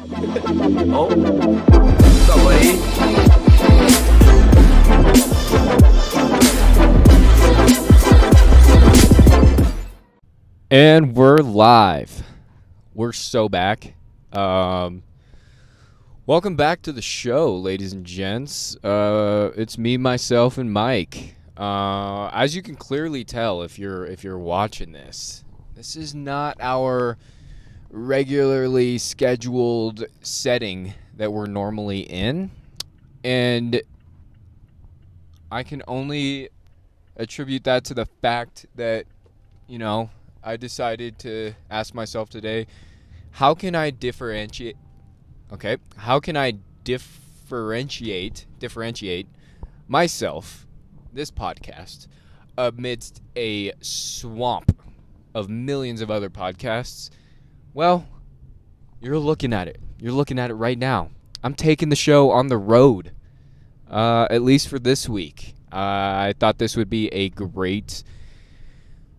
Oh, what's up, buddy? And we're live. We're so back. Welcome back to the show, ladies and gents. It's me, myself, and Mike. As you can clearly tell, if you're watching this is not our regularly scheduled setting that we're normally in, and I can only attribute that to the fact that, I decided to ask myself today, how can I differentiate myself, this podcast, amidst a swamp of millions of other podcasts? Well, you're looking at it. You're looking at it right now. I'm taking the show on the road, at least for this week. I thought this would be a great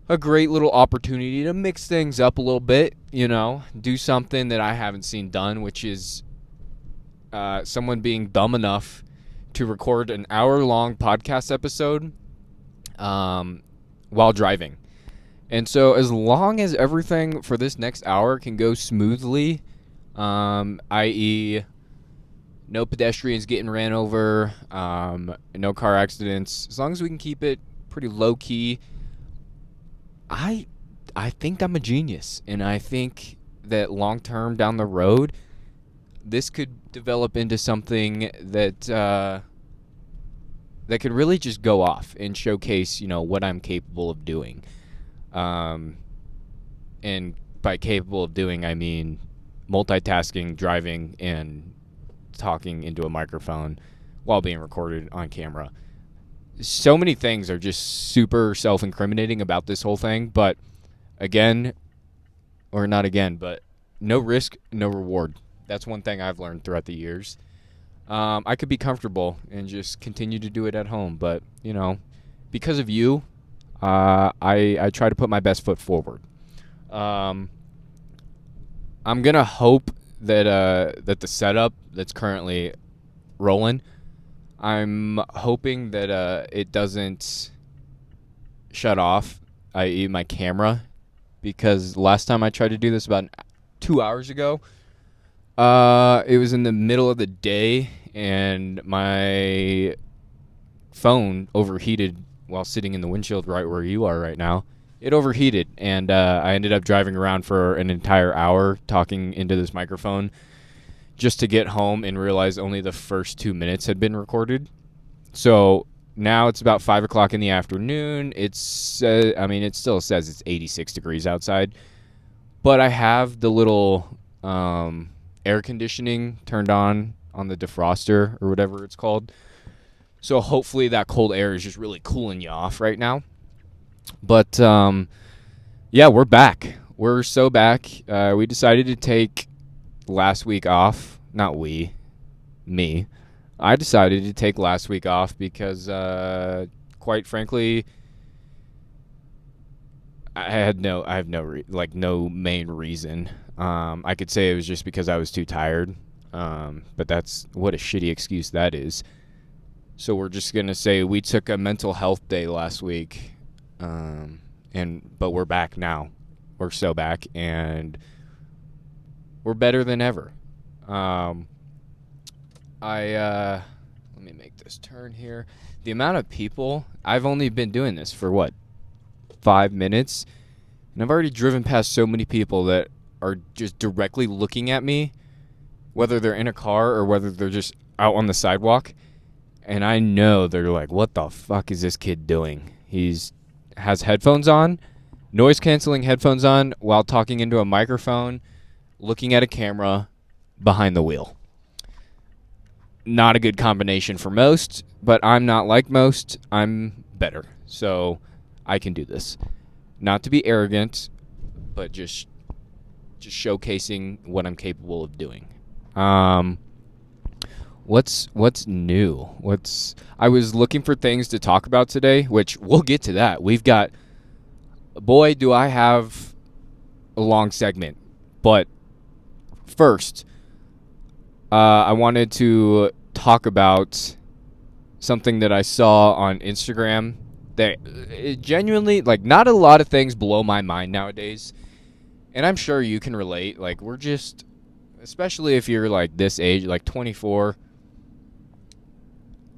little opportunity to mix things up a little bit, do something that I haven't seen done, which is someone being dumb enough to record an hour-long podcast episode while driving. And so as long as everything for this next hour can go smoothly, i.e. no pedestrians getting ran over, no car accidents, as long as we can keep it pretty low-key, I think I'm a genius. And I think that long-term down the road, this could develop into something that could really just go off and showcase, what I'm capable of doing. And by capable of doing, I mean multitasking, driving, and talking into a microphone while being recorded on camera. So many things are just super self-incriminating about this whole thing, but no risk, no reward. That's one thing I've learned throughout the years. I could be comfortable and just continue to do it at home, but, because of you, I try to put my best foot forward. I'm going to hope that the setup that's currently rolling, I'm hoping that it doesn't shut off, i.e. my camera, because last time I tried to do this about 2 hours ago, it was in the middle of the day, and my phone overheated while sitting in the windshield right where you are right now. It overheated, and I ended up driving around for an entire hour talking into this microphone just to get home and realize only the first 2 minutes had been recorded. So now it's about 5 o'clock in the afternoon. It still says it's 86 degrees outside, but I have the little air conditioning turned on the defroster or whatever it's called. So hopefully that cold air is just really cooling you off right now. But, we're back. We're so back. We decided to take last week off. Not we. Me. I decided to take last week off because, quite frankly, I have no main reason. I could say it was just because I was too tired. But that's what a shitty excuse that is. So we're just going to say we took a mental health day last week, but we're back now. We're so back, and we're better than ever. Let me make this turn here. The amount of people, I've only been doing this for 5 minutes, and I've already driven past so many people that are just directly looking at me, whether they're in a car or whether they're just out on the sidewalk. And I know they're like, what the fuck is this kid doing? Has headphones on, noise-canceling headphones on, while talking into a microphone, looking at a camera behind the wheel. Not a good combination for most, but I'm not like most. I'm better. So I can do this. Not to be arrogant, but just showcasing what I'm capable of doing. What's new? I was looking for things to talk about today, which we'll get to that. We've got, boy, do I have a long segment. But first, I wanted to talk about something that I saw on Instagram that it genuinely, like, not a lot of things blow my mind nowadays. And I'm sure you can relate. Like, we're just, especially if you're like this age, like 24,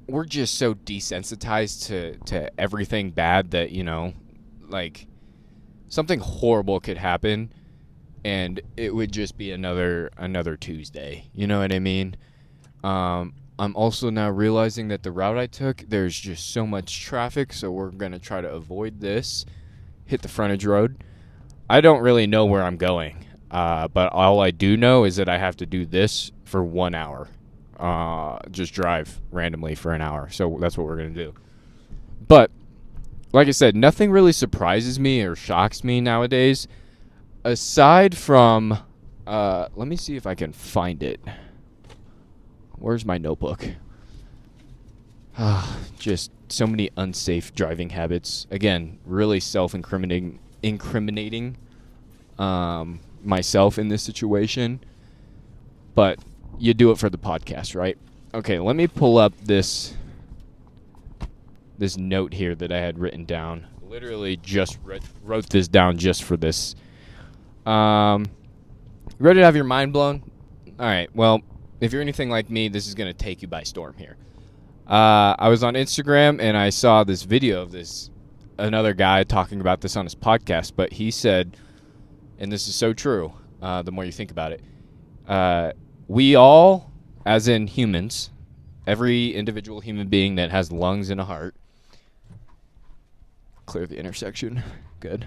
we're just so desensitized to everything bad that, like, something horrible could happen and it would just be another Tuesday. You know what I mean? I'm also now realizing that the route I took, there's just so much traffic, so we're going to try to avoid this. Hit the frontage road. I don't really know where I'm going, but all I do know is that I have to do this for 1 hour. Just drive randomly for an hour. So that's what we're going to do. But, like I said, nothing really surprises me or shocks me nowadays. Aside from, let me see if I can find it. Where's my notebook? Just so many unsafe driving habits. Again, really incriminating myself in this situation. But you do it for the podcast, right? Okay, let me pull up this note here that I had written down. Literally just wrote this down just for this. Ready to have your mind blown? All right, well, if you're anything like me, this is going to take you by storm here. I was on Instagram, and I saw this video of another guy talking about this on his podcast, but he said, and this is so true, the more you think about it, we all, as in humans, every individual human being that has lungs and a heart, clear the intersection, good,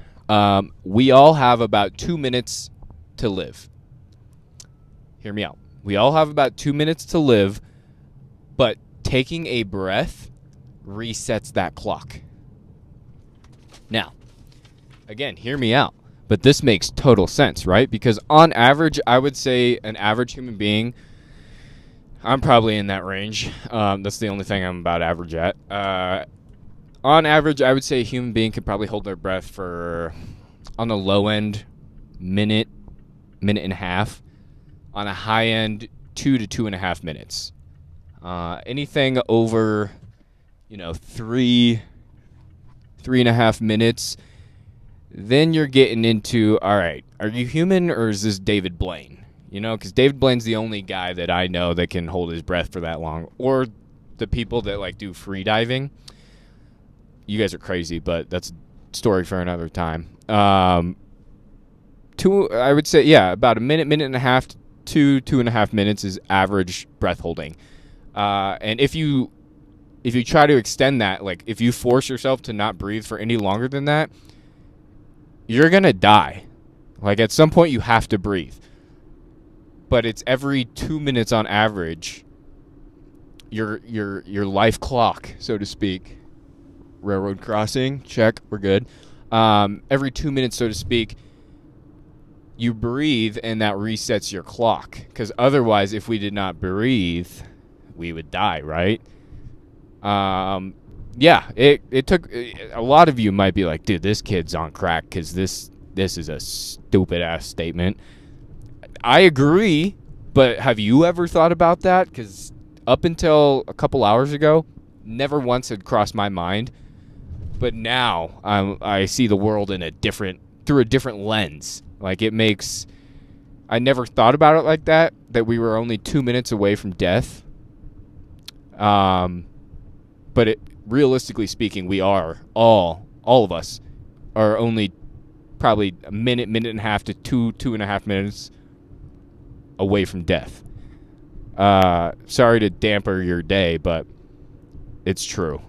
we all have about 2 minutes to live. Hear me out. We all have about 2 minutes to live, but taking a breath resets that clock. Now, again, hear me out, but this makes total sense, right? Because on average, I would say an average human being, I'm probably in that range. That's the only thing I'm about average at. On average, I would say a human being could probably hold their breath for, on the low end, minute and a half. On a high end, 2 to 2.5 minutes. Anything over, 3.5 minutes, then you're getting into, all right, are you human or is this David Blaine? Because David Blaine's the only guy that I know that can hold his breath for that long. Or the people that, like, do free diving. You guys are crazy, but that's a story for another time. I would say, about a minute and a half to 2.5 minutes is average breath holding. And if you try to extend that, like if you force yourself to not breathe for any longer than that, you're going to die. Like at some point you have to breathe. But it's every 2 minutes on average, your life clock, so to speak. Railroad crossing, check, we're good. Every 2 minutes, so to speak, you breathe and that resets your clock. Because otherwise, if we did not breathe, we would die, right? It took a lot of you might be like, dude, this kid's on crack because this is a stupid ass statement. I agree, but have you ever thought about that? Because up until a couple hours ago, never once had crossed my mind. But now I see the world through a different lens. Like I never thought about it like that we were only 2 minutes away from death. But realistically speaking, we are all of us are only probably a minute and a half to 2.5 minutes away from death. Sorry to damper your day, but it's true.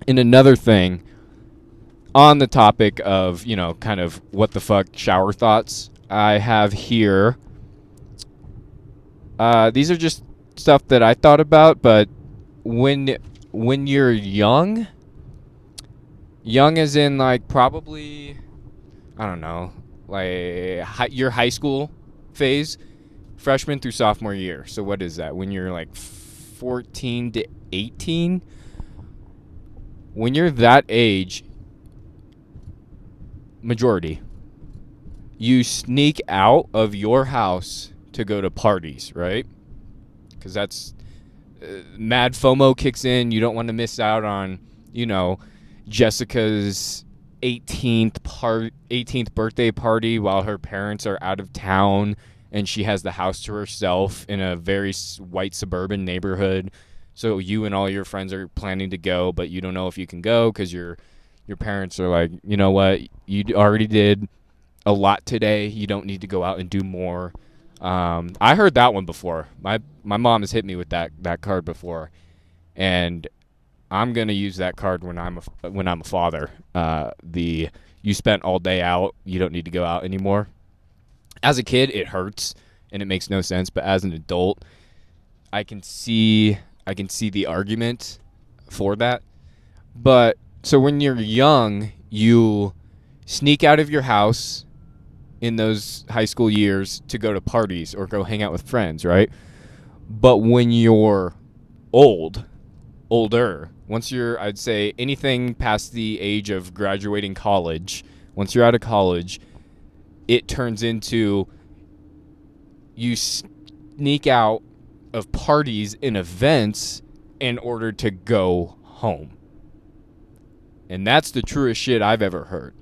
And another thing on the topic of, kind of what the fuck shower thoughts, I have here. These are just stuff that I thought about, but when you're young as in like probably, I don't know, like your high school phase, freshman through sophomore year. So what is that? When you're like 14 to 18, when you're that age, majority, you sneak out of your house to go to parties, right? Because that's mad FOMO kicks in. You don't want to miss out on, Jessica's 18th birthday party while her parents are out of town and she has the house to herself in a very white suburban neighborhood. So you and all your friends are planning to go, but you don't know if you can go because your parents are like, you know what, you already did a lot today. You don't need to go out and do more. I heard that one before. My mom has hit me with that card before, and I'm gonna use that card when I'm a father. You spent all day out. You don't need to go out anymore. As a kid, it hurts and it makes no sense. But as an adult, I can see the argument for that. But so when you're young, you sneak out of your house in those high school years to go to parties or go hang out with friends, right? But when you're older, once you're, I'd say, anything past the age of graduating college, once you're out of college, it turns into you sneak out of parties and events in order to go home. And that's the truest shit I've ever heard.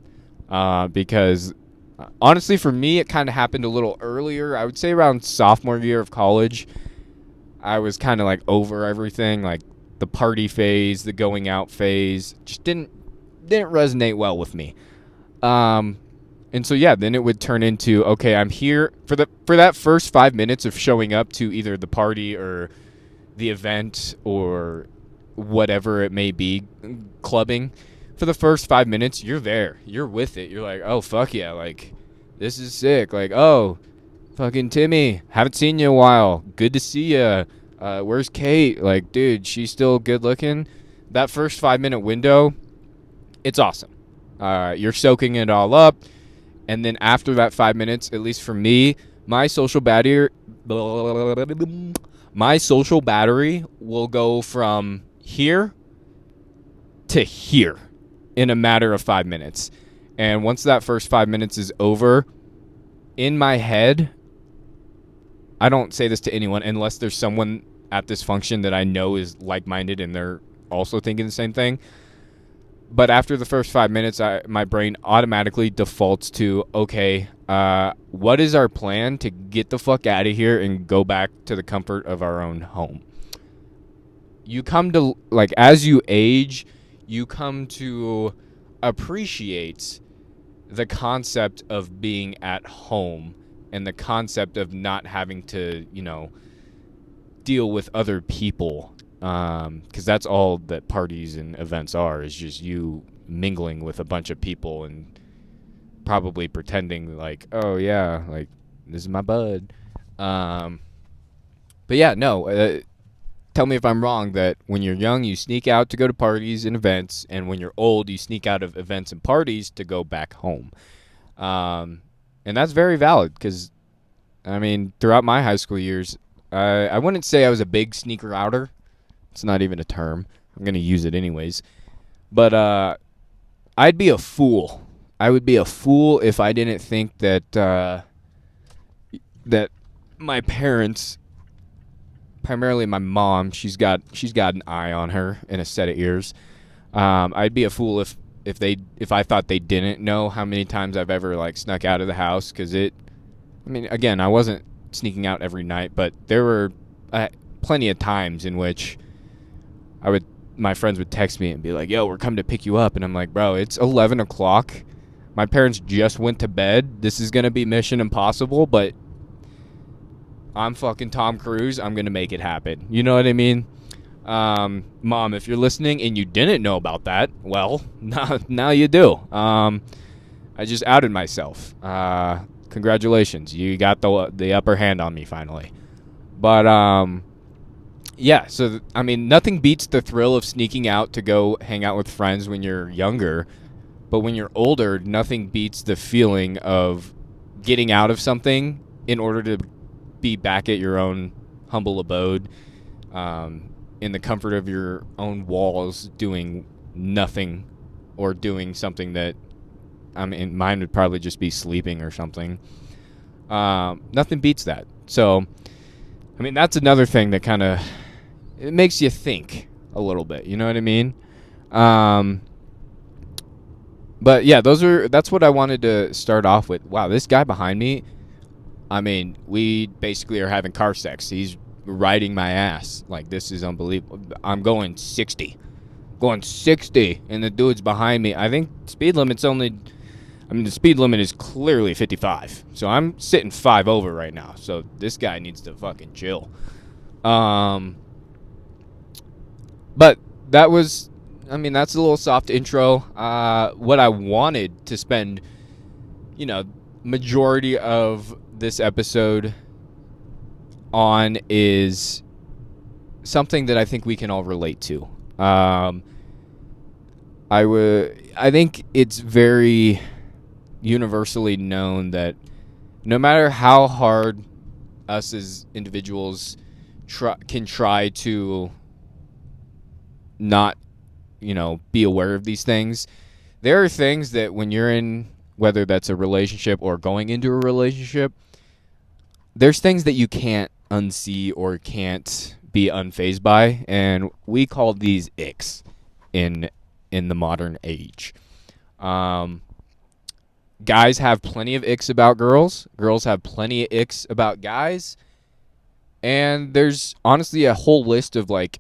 Because honestly, for me, it kind of happened a little earlier. I would say around sophomore year of college, I was kind of like over everything, like the party phase, the going out phase, just didn't resonate well with me. And so yeah, then it would turn into, okay, I'm here for that first 5 minutes of showing up to either the party or the event or whatever it may be, clubbing. For the first 5 minutes, you're there. You're with it. You're like, oh, fuck yeah. Like, this is sick. Like, oh, fucking Timmy, haven't seen you in a while. Good to see you. Where's Kate? Like, dude, she's still good looking. That first 5 minute window, it's awesome. You're soaking it all up. And then after that 5 minutes, at least for me, my social battery will go from here to here in a matter of 5 minutes. And once that first 5 minutes is over, in my head, I don't say this to anyone unless there's someone at this function that I know is like-minded and they're also thinking the same thing. But after the first 5 minutes, my brain automatically defaults to, okay, what is our plan to get the fuck out of here and go back to the comfort of our own home? You come to, like, as you age, you come to appreciate the concept of being at home and the concept of not having to, deal with other people. Because that's all that parties and events are, is just you mingling with a bunch of people and probably pretending like, oh yeah, like this is my bud. But yeah, no, tell me if I'm wrong that when you're young, you sneak out to go to parties and events, and when you're old, you sneak out of events and parties to go back home. And that's very valid because, I mean, throughout my high school years, I wouldn't say I was a big sneaker outer. It's not even a term. I'm going to use it anyways. But I'd be a fool. I would be a fool if I didn't think that that my parents, primarily my mom, she's got an eye on her and a set of ears. I'd be a fool if I thought they didn't know how many times I've ever like snuck out of the house, because again, I wasn't sneaking out every night, but there were plenty of times in which my friends would text me and be like, yo, we're coming to pick you up. And I'm like, bro, it's 11 o'clock. My parents just went to bed. This is going to be Mission Impossible, but I'm fucking Tom Cruise. I'm going to make it happen. You know what I mean? Mom, if you're listening and you didn't know about that, well, now you do. I just outed myself. Congratulations. You got the upper hand on me finally. But, yeah, so, nothing beats the thrill of sneaking out to go hang out with friends when you're younger. But when you're older, nothing beats the feeling of getting out of something in order to be back at your own humble abode, in the comfort of your own walls, doing nothing or doing something that, mine would probably just be sleeping or something. Nothing beats that. So, I mean, that's another thing that kind of it makes you think a little bit. You know what I mean? But yeah, that's what I wanted to start off with. Wow, this guy behind me, I mean, we basically are having car sex. He's riding my ass. Like, this is unbelievable. I'm going 60. Going 60, and the dude's behind me. I think the speed limit is clearly 55. So I'm sitting 5 over right now. So this guy needs to fucking chill. But that's a little soft intro. What I wanted to spend, majority of this episode on is something that I think we can all relate to. I think it's very universally known that no matter how hard us as individuals can try to not, be aware of these things, there are things that when you're in, whether that's a relationship or going into a relationship, there's things that you can't unsee or can't be unfazed by, and we call these icks in the modern age. Guys have plenty of icks about girls. Girls have plenty of icks about guys. And there's honestly a whole list of like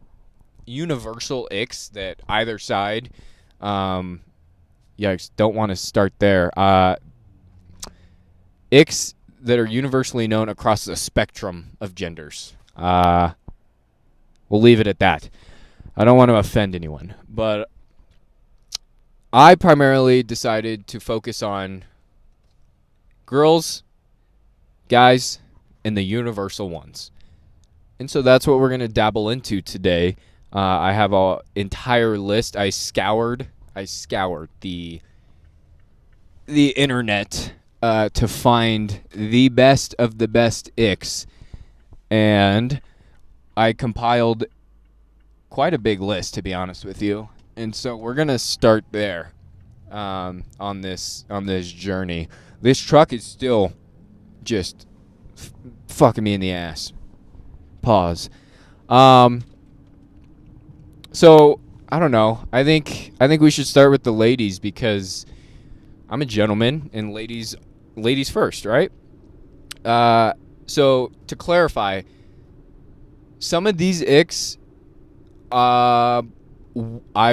universal icks that either side, yikes, don't want to start there. Icks that are universally known across the spectrum of genders. We'll leave it at that. I don't want to offend anyone, but I primarily decided to focus on girls, guys, and the universal ones. And so that's what we're going to dabble into today. I have an entire list. I scoured the internet to find the best of the best icks, and I compiled quite a big list, to be honest with you. And so we're gonna start there on this journey. This truck is still just fucking me in the ass. Pause. So I don't know. I think we should start with the ladies because I'm a gentleman and ladies first, right? So to clarify, some of these icks I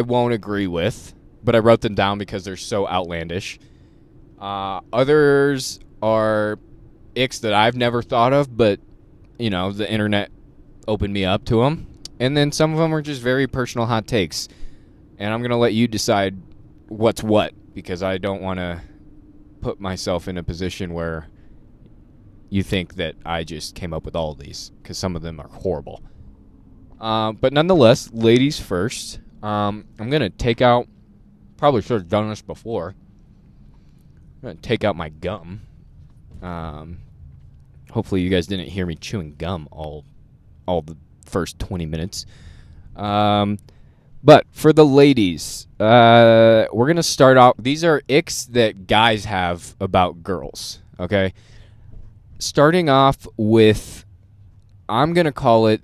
won't agree with, but I wrote them down because they're so outlandish. Others are icks that I've never thought of, but the internet opened me up to them. And then some of them are just very personal hot takes. And I'm going to let you decide what's what, because I don't want to put myself in a position where you think that I just came up with all of these, because some of them are horrible. But nonetheless, ladies first. I'm going to take out, probably should have done this before. I'm going to take out my gum. Hopefully you guys didn't hear me chewing gum all the first 20 minutes. But for the ladies, we're going to start out. These are icks that guys have about girls, okay? Starting off with, I'm going to call it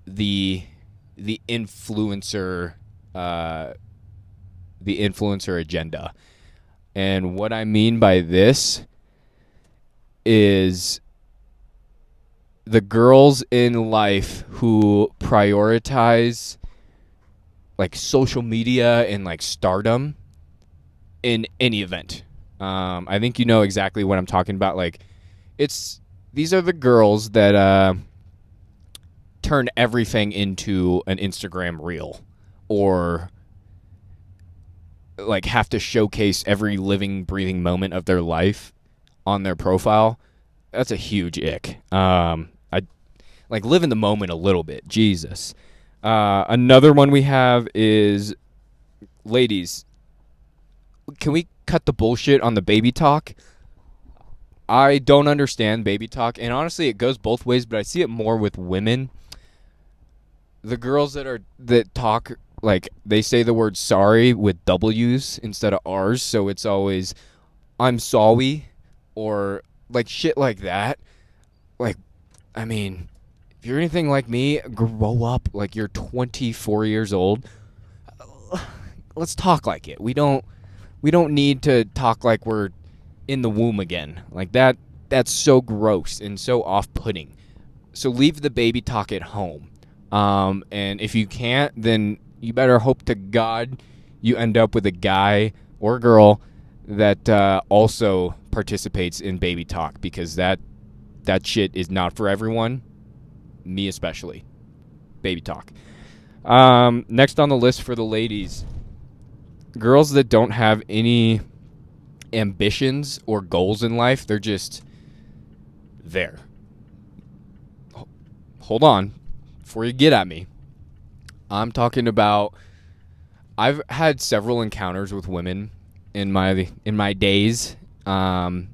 the influencer agenda. And what I mean by this is the girls in life who prioritize like social media and like stardom in any event. I think you know exactly what I'm talking about. Like, these are the girls that turn everything into an Instagram reel, or like have to showcase every living, breathing moment of their life on their profile. That's a huge ick. I like live in the moment a little bit. Jesus. Another one we have is, ladies, can we cut the bullshit on the baby talk? I don't understand baby talk, and honestly, it goes both ways, but I see it more with women. The girls that talk, like, they say the word sorry with W's instead of R's, so it's always, I'm sorry, or like shit like that. Like, I mean, if you're anything like me, grow up. Like, you're 24 years old. Let's talk like it. We don't need to talk like we're in the womb again. Like that's so gross and so off-putting. So leave the baby talk at home. And if you can't, then you better hope to God you end up with a guy or girl that also participates in baby talk, because that shit is not for everyone, me especially. Baby talk. Next on the list for the ladies, girls that don't have any ambitions or goals in life. They're just there. Hold on before you get at me. I'm talking about, I've had several encounters with women in my days, in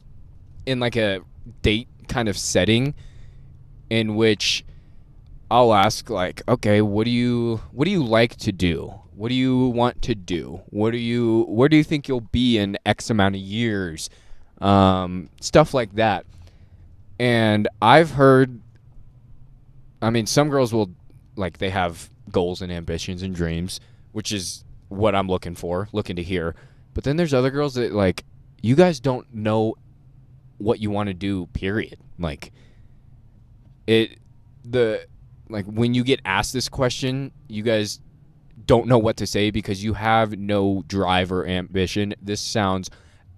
like a date kind of setting, in which I'll ask, like, okay, what do you like to do? What do you want to do? Where do you think you'll be in X amount of years? Stuff like that. And I've heard, I mean, some girls will, like, they have goals and ambitions and dreams, which is what I'm looking to hear. But then there's other girls that, like, you guys don't know what you want to do, period. Like, when you get asked this question, you guys don't know what to say because you have no drive or ambition. This sounds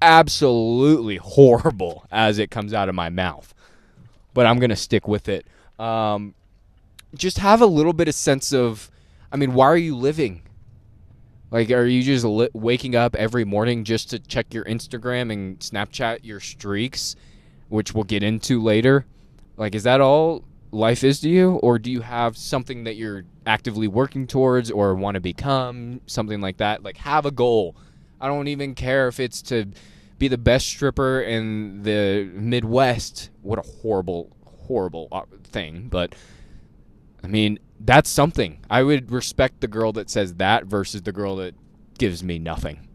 absolutely horrible as it comes out of my mouth, but I'm going to stick with it. Just have a little bit of sense of, I mean, why are you living? Like, are you just waking up every morning just to check your Instagram and Snapchat your streaks, which we'll get into later? Like, is that all life is to you? Or do you have something that you're actively working towards or want to become, something like that? Like, have a goal. I don't even care if it's to be the best stripper in the Midwest. What a horrible thing. But, I mean, that's something. I would respect the girl that says that versus the girl that gives me nothing.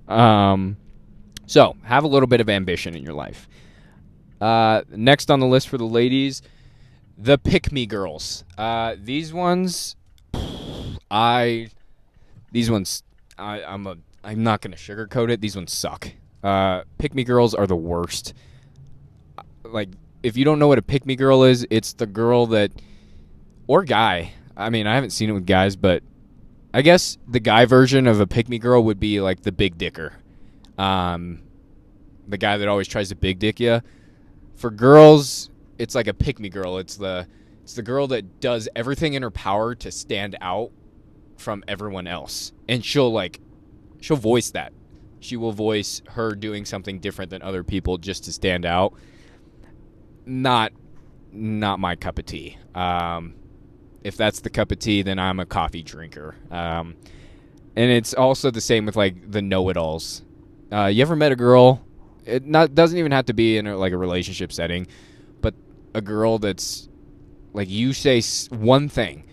So, have a little bit of ambition in your life. Next on the list for the ladies, the pick-me girls. These ones, I'm not gonna sugarcoat it. These ones suck. Pick-me girls are the worst. Like, if you don't know what a pick-me girl is, it's the girl that, or guy. I mean, I haven't seen it with guys, but I guess the guy version of a pick-me girl would be like the big dicker. The guy that always tries to big dick you. For girls, it's like a pick-me girl. It's the girl that does everything in her power to stand out from everyone else. And she'll voice that. She will voice her doing something different than other people just to stand out. Not my cup of tea. If that's the cup of tea, then I'm a coffee drinker. And it's also the same with, like, the know-it-alls. You ever met a girl? It doesn't even have to be in a relationship setting, but a girl that's like, you say one thing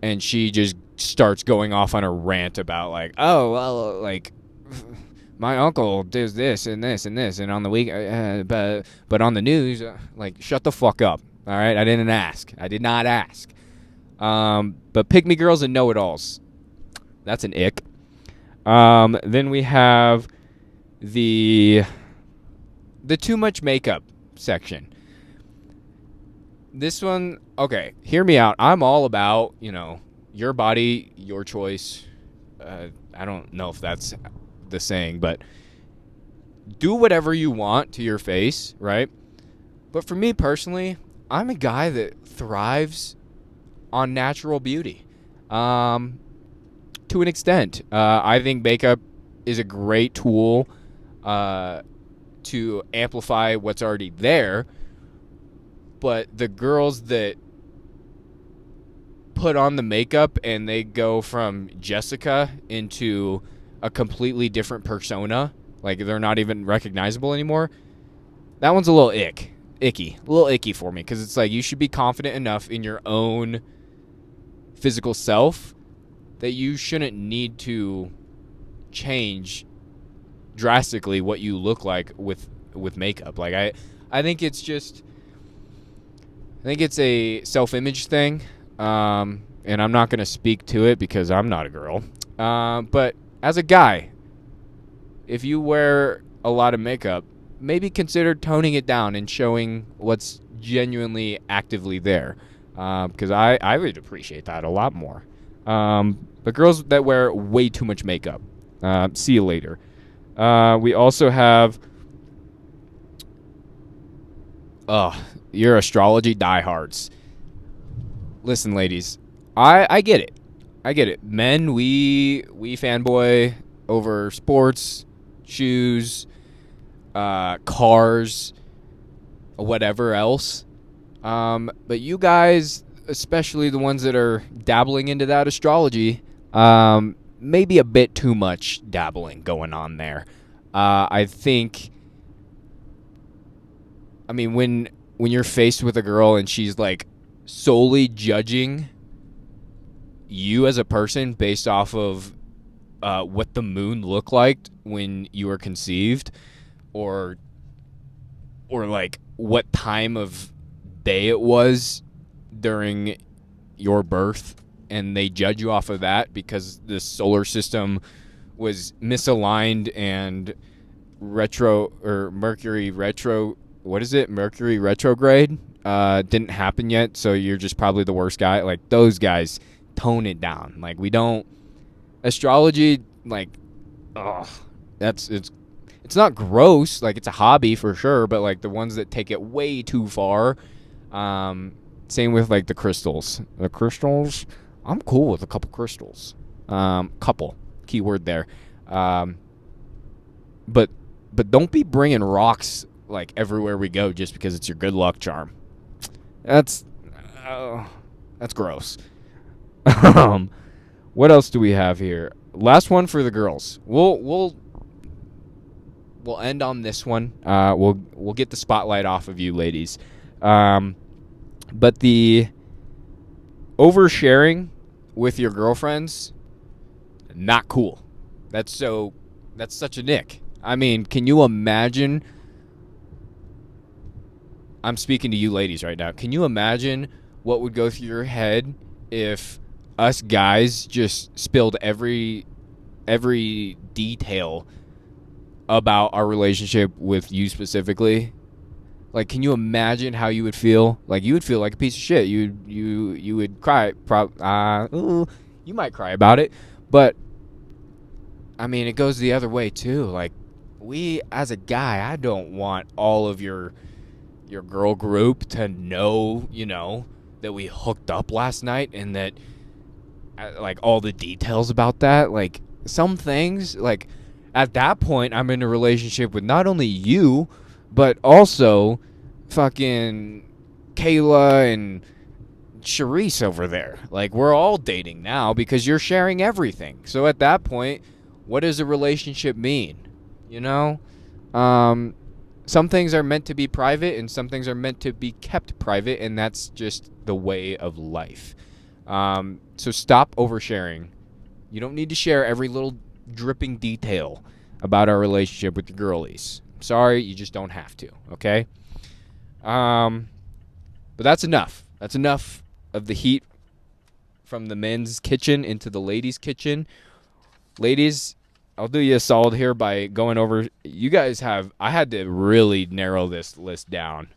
and she just starts going off on a rant about, like, oh, well, like, my uncle does this and this and this, and on the week, but on the news, like, shut the fuck up. All right, I did not ask. But pick me girls and know-it-alls, that's an ick. Then we have the too much makeup section. This one, okay, hear me out. I'm all about, your body, your choice. I don't know if that's the saying, but do whatever you want to your face, right? But for me personally, I'm a guy that thrives on natural beauty. To an extent. I think makeup is a great tool to amplify what's already there, but the girls that put on the makeup and they go from Jessica into a completely different persona, like they're not even recognizable anymore, that one's a little icky for me, because it's like, you should be confident enough in your own physical self that you shouldn't need to change drastically what you look like with makeup. Like, I I think it's a self-image thing, and I'm not going to speak to it because I'm not a girl. But as a guy, if you wear a lot of makeup, maybe consider toning it down and showing what's genuinely actively there, because I would appreciate that a lot more. But girls that wear way too much makeup, see you later. We also have your astrology diehards. Listen, ladies, I get it. I get it. Men, we fanboy over sports, shoes, cars, whatever else. But you guys, especially the ones that are dabbling into that astrology, maybe a bit too much dabbling going on there. I think, I mean, when you're faced with a girl and she's like solely judging you as a person based off of what the moon looked like when you were conceived, or like what time of day it was during your birth, and they judge you off of that because the solar system was misaligned and Mercury retrograde didn't happen yet, so you're just probably the worst guy. Like, those guys, tone it down. Like, we don't astrology, like, it's not gross, like, it's a hobby for sure, but like the ones that take it way too far, same with like the crystals. I'm cool with a couple crystals. Couple, keyword there. But don't be bringing rocks like everywhere we go just because it's your good luck charm. That's gross. What else do we have here? Last one for the girls. We'll end on this one. We'll get the spotlight off of you, ladies. But the oversharing with your girlfriends, not cool. That's such a ick. I mean, can you imagine? I'm speaking to you ladies right now. Can you imagine what would go through your head if us guys just spilled every detail about our relationship with you specifically? Like, can you imagine how you would feel? Like, you would feel like a piece of shit. You would cry. You might cry about it, but I mean, it goes the other way too. Like, we, as a guy, I don't want all of your girl group to know, that we hooked up last night and that, like, all the details about that. Like, some things, like, at that point, I'm in a relationship with not only you, but also fucking Kayla and Charisse over there. Like, we're all dating now because you're sharing everything. So at that point, what does a relationship mean? Some things are meant to be private and some things are meant to be kept private, and that's just the way of life. So stop oversharing. You don't need to share every little dripping detail about our relationship with the girlies. Sorry, you just don't have to, okay? But that's enough. That's enough of the heat from the men's kitchen into the ladies' kitchen. Ladies, I'll do you a solid here by going over. You guys I had to really narrow this list down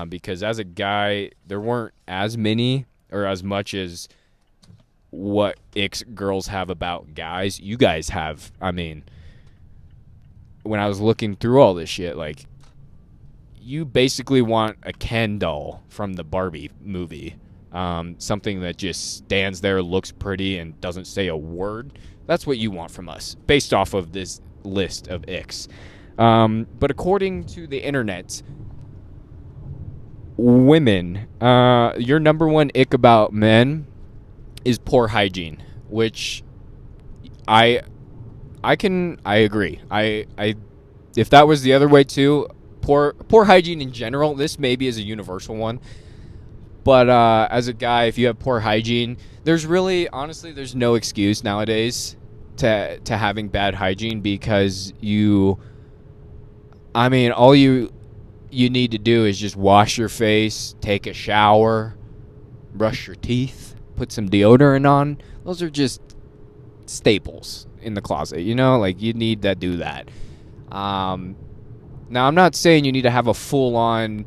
because as a guy, there weren't as many or as much as what icks girls have about guys. You guys have, I mean, when I was looking through all this shit, like, you basically want a Ken doll from the Barbie movie. Something that just stands there, looks pretty, and doesn't say a word. That's what you want from us, based off of this list of icks. But according to the internet, women, your number one ick about men is poor hygiene, which I agree. If that was the other way too, poor hygiene in general, this maybe is a universal one. But as a guy, if you have poor hygiene, there's no excuse nowadays to having bad hygiene because all you you need to do is just wash your face, take a shower, brush your teeth, put some deodorant on. Those are just staples in the closet, you know? Like, you need to do that. Now, I'm not saying you need to have a full-on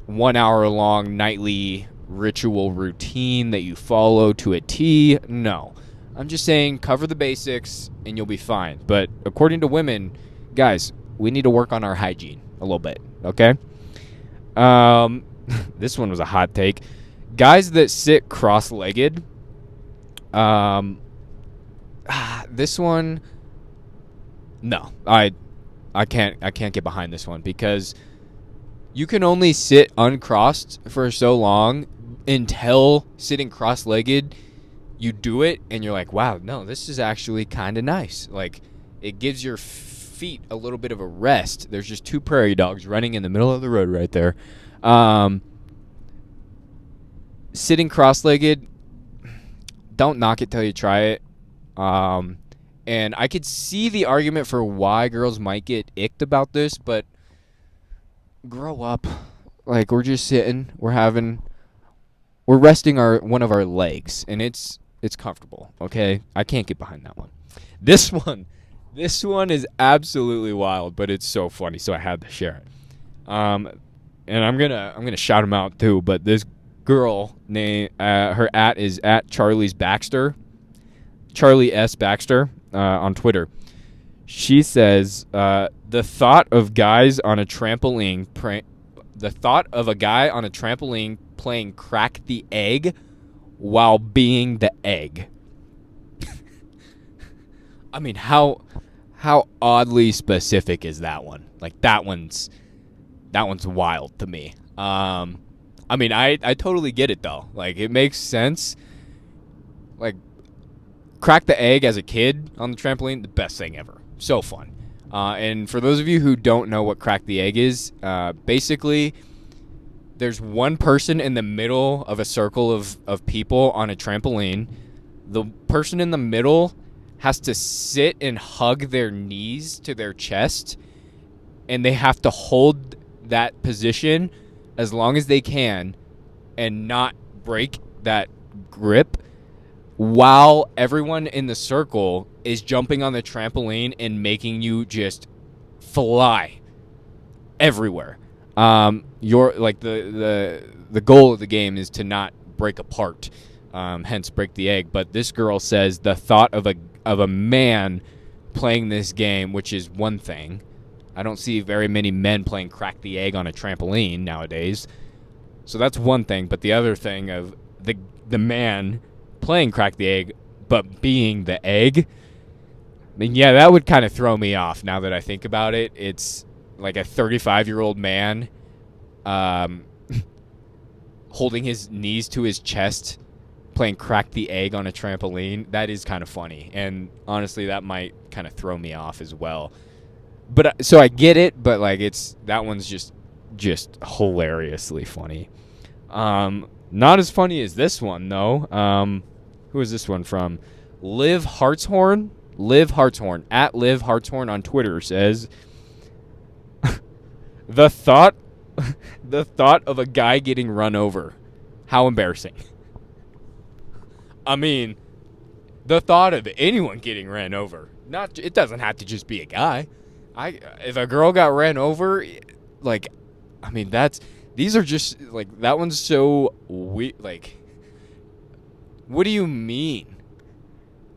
1 hour long nightly ritual routine that you follow to a T. No. I'm just saying cover the basics and you'll be fine. But according to women, guys, we need to work on our hygiene a little bit, okay? This one was a hot take. Guys that sit cross-legged, this one, no, I can't get behind this one, because you can only sit uncrossed for so long until sitting cross-legged, you do it and you're like, wow, no, this is actually kind of nice. Like, it gives your feet a little bit of a rest. There's just two prairie dogs running in the middle of the road right there. Sitting cross-legged, don't knock it till you try it. And I could see the argument for why girls might get icked about this, but grow up. Like, we're just sitting, we're resting one of our legs, and it's comfortable, okay? I can't get behind that one. This one is absolutely wild, but it's so funny, so I had to share it. And I'm gonna shout him out too, but this girl named her @ is @Charlie's Baxter, Charlie S. Baxter, on Twitter. She says, the thought of a guy on a trampoline playing crack the egg while being the egg. I mean, how oddly specific is that one? Like, that one's wild to me. I mean, I totally get it, though. Like, it makes sense. Like, crack the egg as a kid on the trampoline, the best thing ever. So fun. And for those of you who don't know what crack the egg is, basically, there's one person in the middle of a circle of people on a trampoline. The person in the middle has to sit and hug their knees to their chest, and they have to hold that position as long as they can and not break that grip while everyone in the circle is jumping on the trampoline and making you just fly everywhere. Your like the goal of the game is to not break apart, hence break the egg. But this girl says the thought of a man playing this game, which is one thing. I don't see very many men playing crack the egg on a trampoline nowadays. So that's one thing. But the other thing of the man playing crack the egg but being the egg, I mean, yeah, that would kind of throw me off now that I think about it. It's like a 35-year-old man holding his knees to his chest playing crack the egg on a trampoline. That is kind of funny. And honestly, that might kind of throw me off as well. But so I get it, but like that one's just hilariously funny. Not as funny as this one though. Who is this one from? Liv Hartshorn. Liv Hartshorn @Liv Hartshorn on Twitter says, the thought of a guy getting run over. How embarrassing. I mean, the thought of anyone getting ran over. It doesn't have to just be a guy. If a girl got ran over, like, I mean, these are just, like, that one's so weird. Like, what do you mean?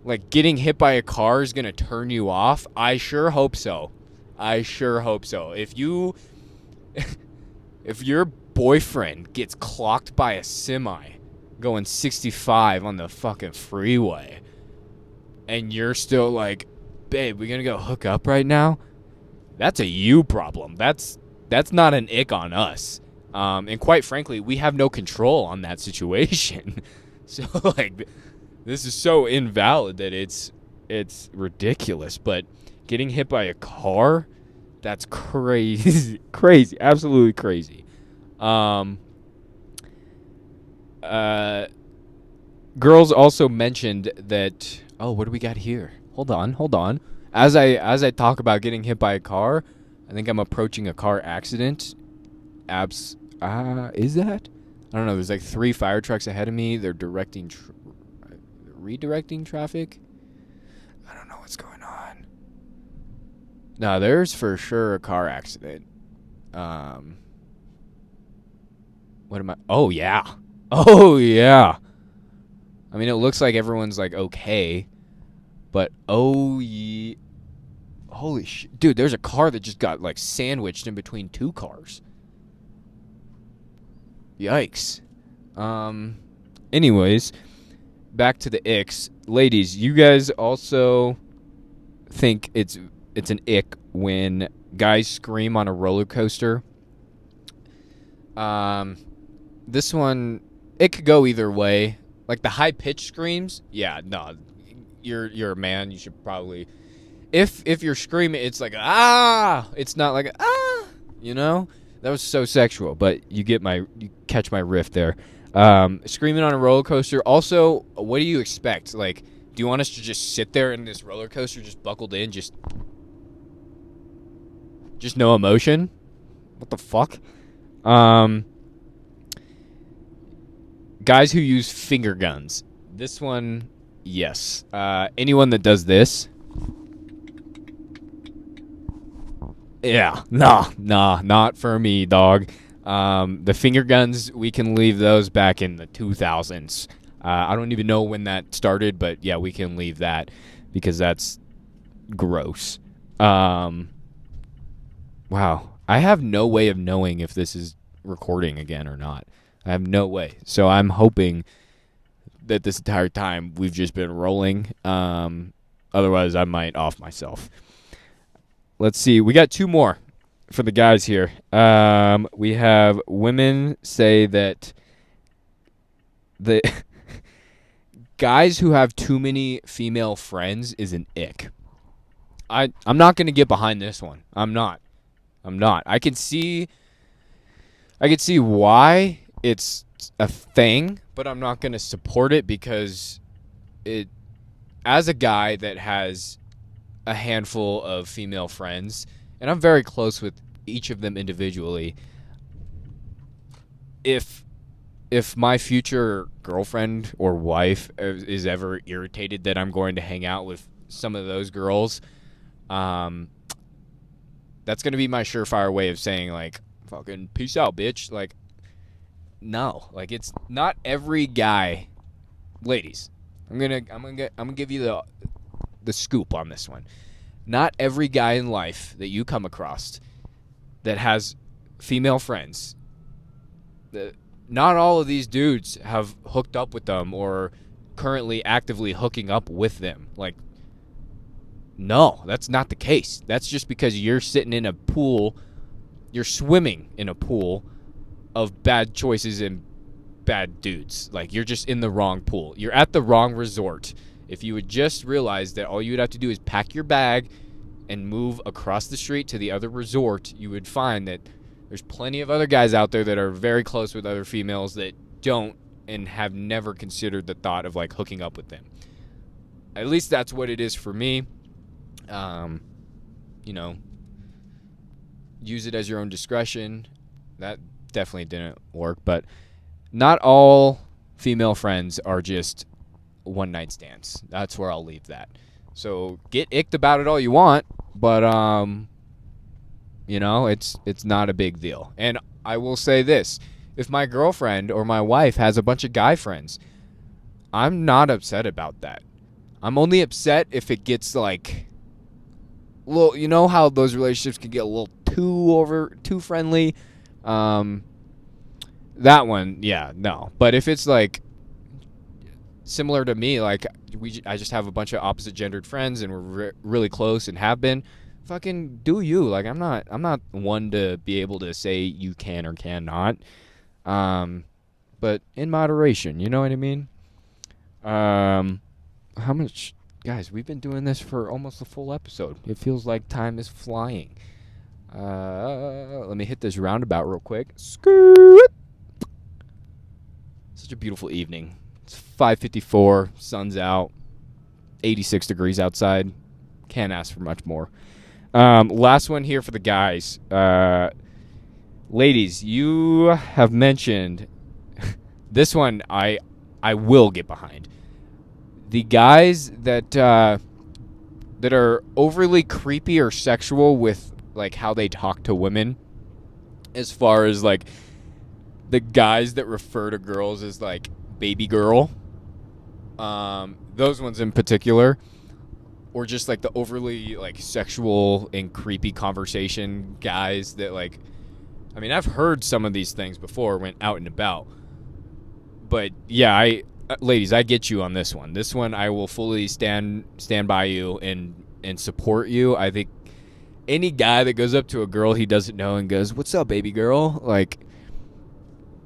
Like, getting hit by a car is going to turn you off? I sure hope so. If your boyfriend gets clocked by a semi going 65 on the fucking freeway, and you're still like, babe, we going to go hook up right now? That's a you problem. That's not an ick on us. And quite frankly, we have no control on that situation. So, like, this is so invalid that it's ridiculous. But getting hit by a car, that's crazy. Crazy. Absolutely crazy. Girls also mentioned that, oh, what do we got here? Hold on. As I talk about getting hit by a car, I think I'm approaching a car accident. Is that? I don't know. There's like 3 fire trucks ahead of me. They're redirecting traffic. I don't know what's going on. No, there's for sure a car accident. What am I? Oh, yeah. Oh, yeah. I mean, it looks like everyone's like okay. But oh, yeah. Holy shit. Dude, there's a car that just got like sandwiched in between 2 cars. Yikes. Anyways, back to the icks. Ladies, you guys also think it's an ick when guys scream on a roller coaster. This one, it could go either way. Like the high pitched screams, yeah, no. You're a man, you should probably if you're screaming, it's like ah, it's not like ah, you know? That was so sexual, but you catch my riff there. Screaming on a roller coaster. Also, what do you expect? Like, do you want us to just sit there in this roller coaster, just buckled in, just no emotion? What the fuck? Guys who use finger guns. This one, yes. Anyone that does this. Yeah, nah, not for me, dog. The finger guns, we can leave those back in the 2000s. I don't even know when that started, but yeah, we can leave that because that's gross. Wow. I have no way of knowing if this is recording again or not. I have no way. So I'm hoping that this entire time we've just been rolling. Otherwise, I might off myself. Let's see. We got 2 more for the guys here. We have women say that the guys who have too many female friends is an ick. I'm not going to get behind this one. I'm not. I can see why it's a thing, but I'm not going to support it because as a guy that has a handful of female friends, and I'm very close with each of them individually. If my future girlfriend or wife is ever irritated that I'm going to hang out with some of those girls, that's going to be my surefire way of saying like, fucking peace out, bitch. Like, no, like it's not every guy. Ladies, I'm gonna give you the scoop on this one. Not every guy in life that you come across that has female friends, not all of these dudes have hooked up with them or currently actively hooking up with them. Like, no, that's not the case. That's just because you're sitting in a pool, you're swimming in a pool of bad choices and bad dudes. Like, you're just in the wrong pool. You're at the wrong resort. If you would just realize that all you would have to do is pack your bag and move across the street to the other resort, you would find that there's plenty of other guys out there that are very close with other females that don't and have never considered the thought of, like, hooking up with them. At least that's what it is for me. You know, use it as your own discretion. That definitely didn't work, but not all female friends are just one-night stands. That's where I'll leave that. So get icked about it all you want, but you know, it's not a big deal. And I will say this, if my girlfriend or my wife has a bunch of guy friends, I'm not upset about that. I'm only upset if it gets like little, you know how those relationships can get a little too friendly. That one, yeah, no. But if it's like similar to me, like I just have a bunch of opposite gendered friends and we're really close and have been, fucking do you. Like I'm not one to be able to say you can or cannot. But in moderation, you know what I mean? How much, guys, we've been doing this for almost a full episode. It feels like time is flying. Let me hit this roundabout real quick. Scoot. Such a beautiful evening. It's 5:54, sun's out, 86 degrees outside. Can't ask for much more. Last one here for the guys. Ladies, you have mentioned this one. I will get behind. The guys that are overly creepy or sexual with like how they talk to women, as far as like the guys that refer to girls as like baby girl. Those ones in particular. Or just like the overly like sexual and creepy conversation guys that like, I mean, I've heard some of these things before when out and about. But yeah, ladies, I get you on this one. This one I will fully stand by you and support you. I think any guy that goes up to a girl he doesn't know and goes, "What's up, baby girl?" Like,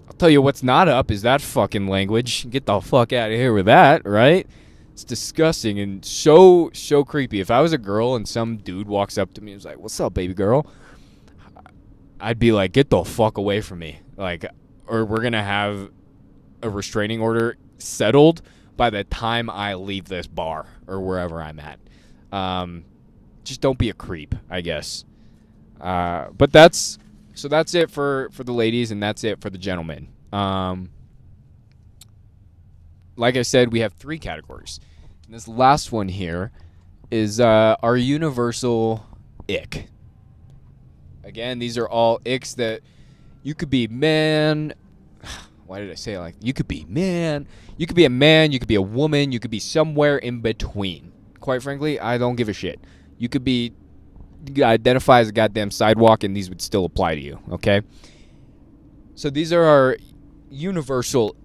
I'll tell you what's not up is that fucking language. Get the fuck out of here with that, right? It's disgusting and so creepy. If I was a girl and some dude walks up to me and was like, "What's up, baby girl?" I'd be like, "Get the fuck away from me." Like, or we're going to have a restraining order settled by the time I leave this bar or wherever I'm at. Just don't be a creep, I guess. But that's it for the ladies, and that's it for the gentlemen. Like I said, we have 3 categories. And this last one here is our universal ick. Again, these are all icks that you could be man. Why did I say it like you could be man? You could be a man, you could be a woman, you could be somewhere in between. Quite frankly, I don't give a shit. You could identify as a goddamn sidewalk and these would still apply to you, okay? So these are our universal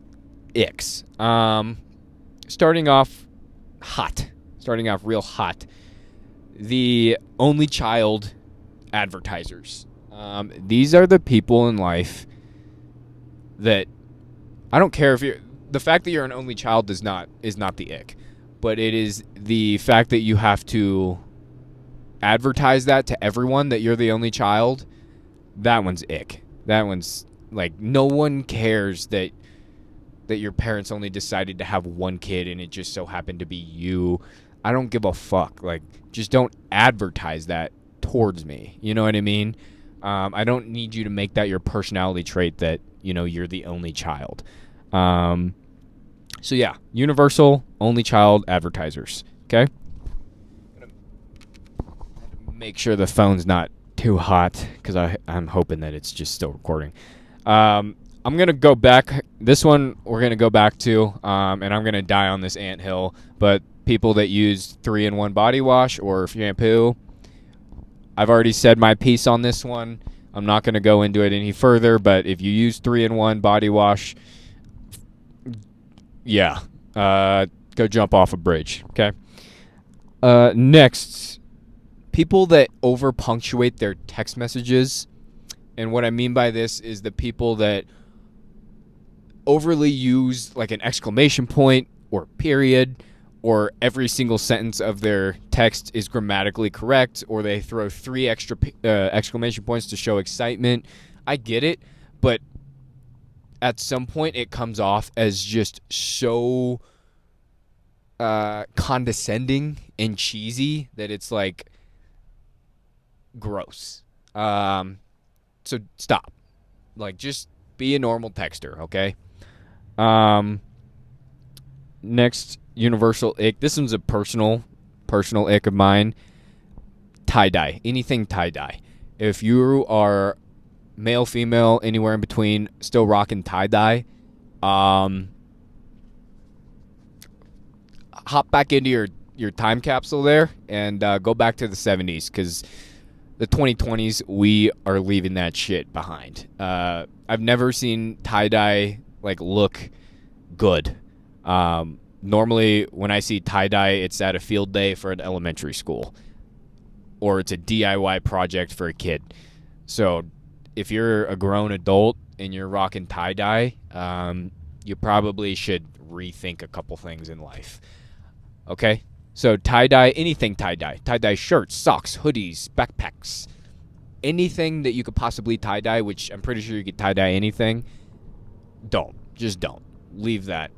icks. Starting off real hot. The only child advertisers. These are the people in life that I don't care if the fact that you're an only child is not the ick, but it is the fact that you have to advertise that to everyone that you're the only child. That one's ick. That one's like, no one cares that your parents only decided to have one kid and it just so happened to be you. I don't give a fuck. Like, just don't advertise that towards me. You know what I mean? I don't need you to make that your personality trait that, you know, you're the only child. So yeah, universal only child advertisers. Okay? Make sure the phone's not too hot because I'm hoping that it's just still recording. I'm going to go back. This one we're going to go back to, and I'm going to die on this anthill. But people that use 3-in-1 body wash or shampoo, I've already said my piece on this one. I'm not going to go into it any further, but if you use 3-in-1 body wash, yeah, go jump off a bridge, okay? Next, people that over-punctuate their text messages. And what I mean by this is the people that overly use like an exclamation point or period, or every single sentence of their text is grammatically correct, or they throw 3 extra exclamation points to show excitement. I get it, but at some point it comes off as just so condescending and cheesy that it's like gross. So stop. Like, just be a normal texter, okay? Next universal ick. This one's a personal ick of mine. Tie-dye. Anything tie-dye. If you are male, female, anywhere in between, still rocking tie-dye, hop back into your time capsule there and go back to the 70s, because the 2020s, we are leaving that shit behind. I've never seen tie-dye like look good. Normally, when I see tie-dye, it's at a field day for an elementary school, or it's a DIY project for a kid. So if you're a grown adult and you're rocking tie-dye, you probably should rethink a couple things in life. Okay? So tie-dye, anything tie-dye. Tie-dye shirts, socks, hoodies, backpacks. Anything that you could possibly tie-dye, which I'm pretty sure you could tie-dye anything, don't. Just don't. Leave that.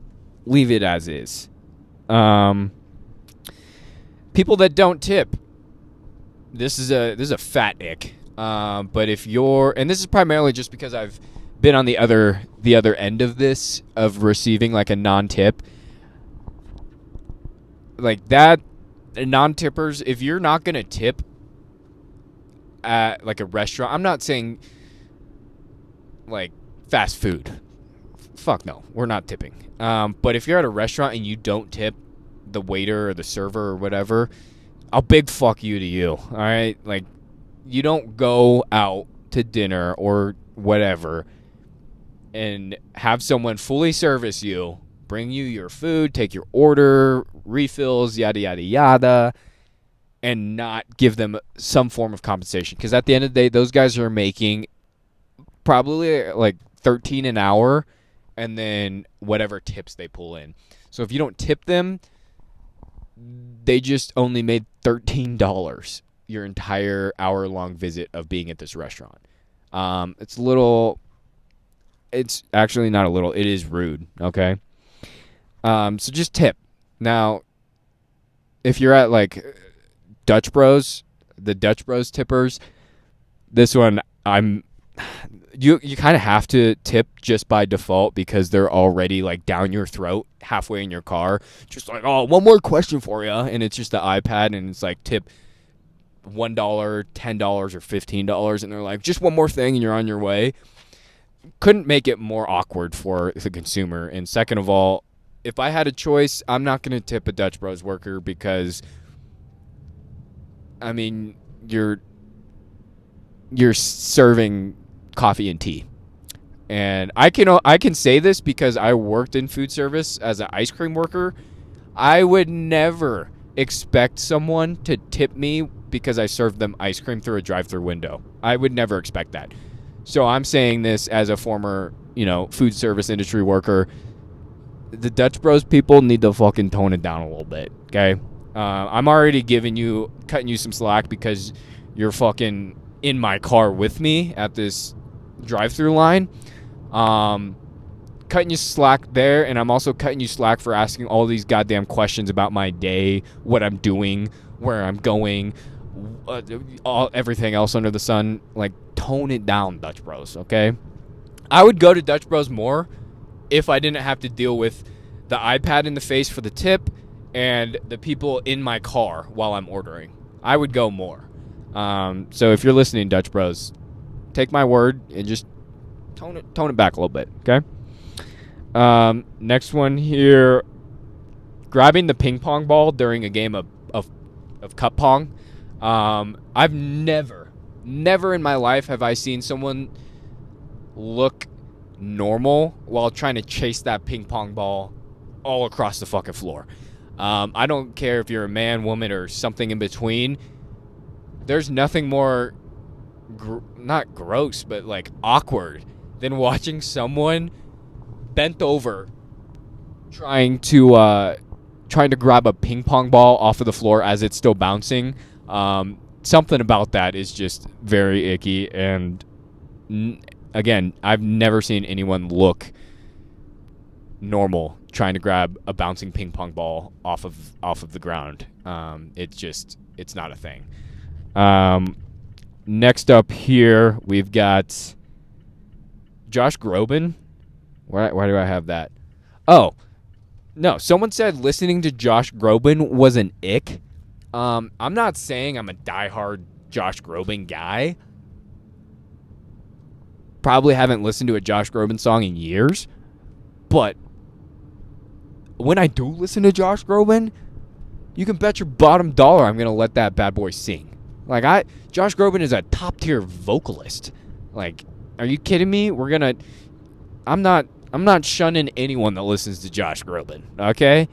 Leave it as is. People that don't tip. this is a fat ick. But if you're, and this is primarily just because I've been on the other end of this, of receiving like a non-tip, like that. Non-tippers, if you're not gonna tip at like a restaurant, I'm not saying like fast food. Fuck no, we're not tipping. But if you're at a restaurant and you don't tip the waiter or the server or whatever, I'll big fuck you to you. All right, like you don't go out to dinner or whatever and have someone fully service you, bring you your food, take your order, refills, yada yada yada, and not give them some form of compensation. Because at the end of the day, those guys are making probably like $13 an hour, and then whatever tips they pull in. So if you don't tip them, they just only made $13 your entire hour-long visit of being at this restaurant. It's a little. It's actually not a little. It is rude. Okay. So just tip. Now, if you're at like Dutch Bros, the Dutch Bros tippers, this one you kind of have to tip just by default because they're already like down your throat halfway in your car, just like, oh, one more question for you, and it's just the iPad, and it's like tip $1, $10, or $15, and they're like, just one more thing, and you're on your way. Couldn't make it more awkward for the consumer. And second of all, if I had a choice, I'm not going to tip a Dutch Bros worker because, I mean, you're serving coffee and tea. And I can say this because I worked in food service as an ice cream worker. I would never expect someone to tip me because I served them ice cream through a drive-thru window. I would never expect that. So I'm saying this as a former, food service industry worker. The Dutch Bros people need to fucking tone it down a little bit, okay? I'm already cutting you some slack because you're fucking in my car with me at this drive-thru line. Cutting you slack there, and I'm also cutting you slack for asking all these goddamn questions about my day, what I'm doing, where I'm going, everything else under the sun. Like, tone it down, Dutch Bros, okay? I would go to Dutch Bros more if I didn't have to deal with the iPad in the face for the tip and the people in my car while I'm ordering. I would go more. So if you're listening, Dutch Bros, take my word and just tone it back a little bit, okay? Next one here, grabbing the ping pong ball during a game of cup pong. I've never in my life have I seen someone look normal while trying to chase that ping pong ball all across the fucking floor. I don't care if you're a man, woman, or something in between. There's nothing more not gross, but like awkward than watching someone bent over trying to grab a ping pong ball off of the floor as it's still bouncing. Something about that is just very icky, and again, I've never seen anyone look normal trying to grab a bouncing ping pong ball off of the ground. It's not a thing. Next up here, we've got Josh Groban. Why do I have that? Oh, no. Someone said listening to Josh Groban was an ick. I'm not saying I'm a diehard Josh Groban guy. Probably haven't listened to a Josh Groban song in years. But when I do listen to Josh Groban, you can bet your bottom dollar I'm going to let that bad boy sing. Like, Josh Groban is a top-tier vocalist. Like, are you kidding me? I'm not shunning anyone that listens to Josh Groban, okay?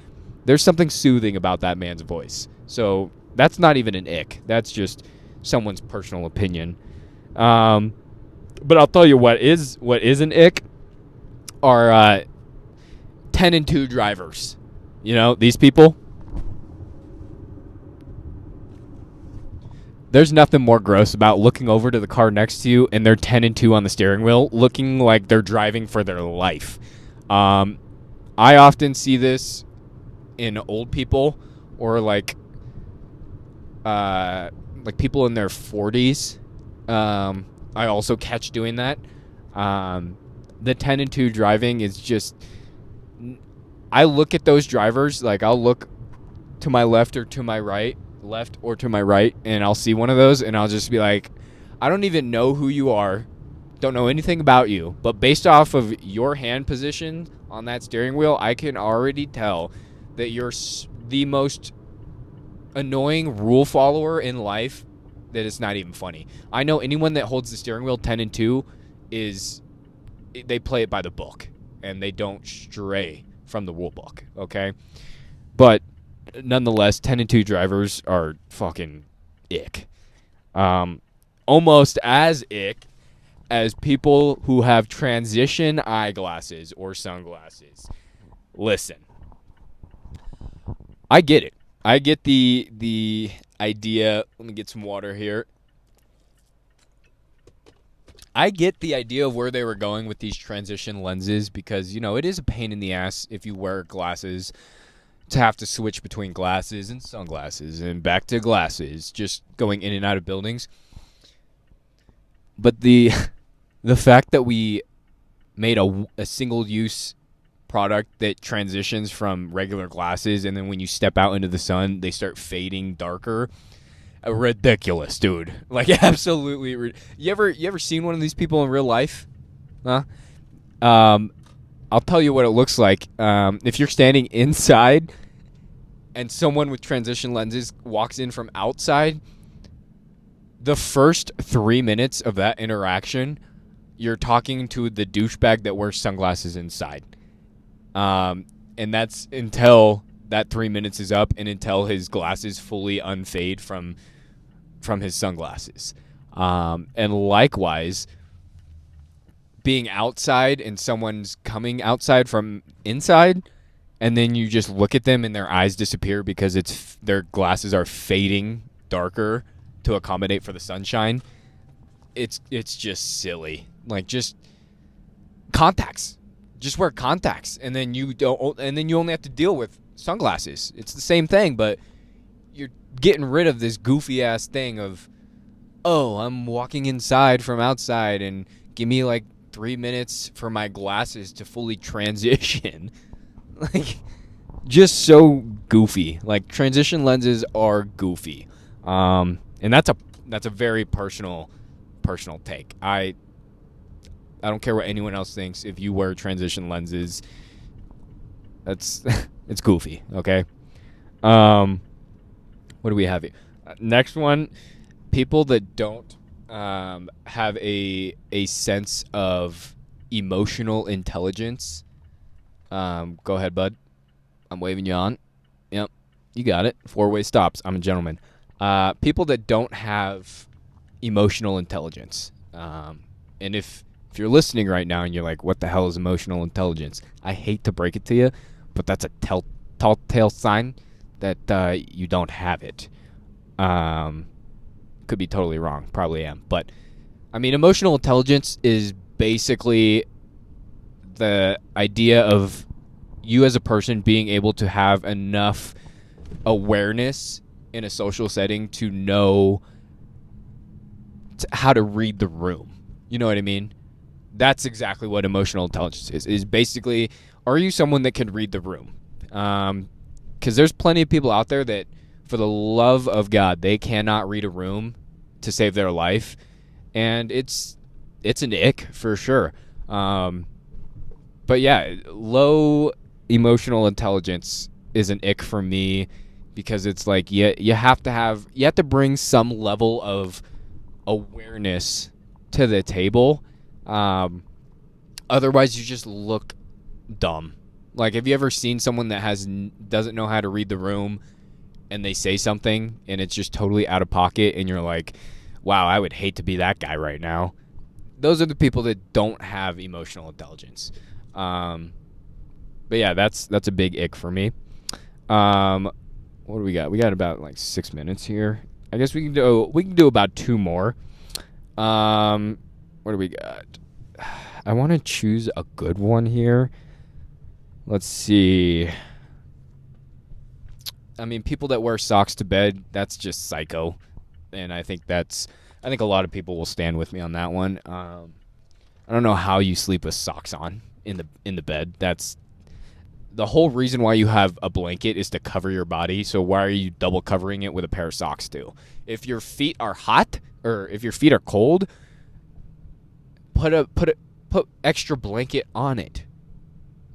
There's something soothing about that man's voice. So that's not even an ick. That's just someone's personal opinion. But I'll tell you what is an ick are 10 and 2 drivers. These people. There's nothing more gross about looking over to the car next to you and they're 10 and 2 on the steering wheel, looking like they're driving for their life. I often see this in old people or like like people in their 40s. I also catch doing that. The 10 and 2 driving is just, I look at those drivers, like I'll look to my left or to my right, and I'll see one of those, and I'll just be like, I don't even know who you are, don't know anything about you, but based off of your hand position on that steering wheel, I can already tell that you're the most annoying rule follower in life that it's not even funny. I know anyone that holds the steering wheel 10 and 2 they play it by the book, and they don't stray from the rule book, okay? But nonetheless, 10 and 2 drivers are fucking ick. Almost as ick as people who have transition eyeglasses or sunglasses. Listen, I get it. I get the idea. Let me get some water here. I get the idea of where they were going with these transition lenses because, you know, it is a pain in the ass if you wear glasses to have to switch between glasses and sunglasses and back to glasses, just going in and out of buildings. But the fact that we made a single-use product that transitions from regular glasses, and then when you step out into the sun, they start fading darker. Ridiculous, dude. Like, absolutely. You ever seen one of these people in real life? Huh? I'll tell you what it looks like. If you're standing inside and someone with transition lenses walks in from outside, the first 3 minutes of that interaction, you're talking to the douchebag that wears sunglasses inside. And that's until that 3 minutes is up and until his glasses fully unfade from his sunglasses. And likewise, being outside and someone's coming outside from inside, and then you just look at them and their eyes disappear because their glasses are fading darker to accommodate for the sunshine. It's just silly. Like, just contacts. Just wear contacts, and then you only have to deal with sunglasses. It's the same thing, but you're getting rid of this goofy ass thing of, oh, I'm walking inside from outside and give me like 3 minutes for my glasses to fully transition. Like, just so goofy. Like, transition lenses are goofy. And that's a very personal take. I don't care what anyone else thinks. If you wear transition lenses, it's goofy, okay? What do we have here? Next one, people that don't have a sense of emotional intelligence. Go ahead, bud. I'm waving you on. Yep, you got it. 4-way stops. I'm a gentleman. People that don't have emotional intelligence. And if you're listening right now and you're like, what the hell is emotional intelligence? I hate to break it to you, but that's a telltale sign that you don't have it. Could be totally wrong. Probably am. But, I mean, emotional intelligence is basically the idea of you as a person being able to have enough awareness in a social setting to know how to read the room. You know what I mean? That's exactly what emotional intelligence is basically, are you someone that can read the room? Because there's plenty of people out there that, for the love of God, they cannot read a room to save their life. And it's an ick for sure. But yeah, low emotional intelligence is an ick for me because it's like you have to bring some level of awareness to the table. Otherwise you just look dumb. Like, have you ever seen someone that doesn't know how to read the room and they say something and it's just totally out of pocket and you're like, wow, I would hate to be that guy right now? Those are the people that don't have emotional intelligence. But yeah, that's a big ick for me. What do we got? We got about like 6 minutes here. I guess we can do about 2 more. What do we got? I want to choose a good one here. Let's see. I mean, people that wear socks to bed, that's just psycho. and I think a lot of people will stand with me on that one. I don't know how you sleep with socks on in the bed. That's the whole reason why you have a blanket is to cover your body. So why are you double covering it with a pair of socks too? If your feet are hot or if your feet are cold, put extra blanket on it.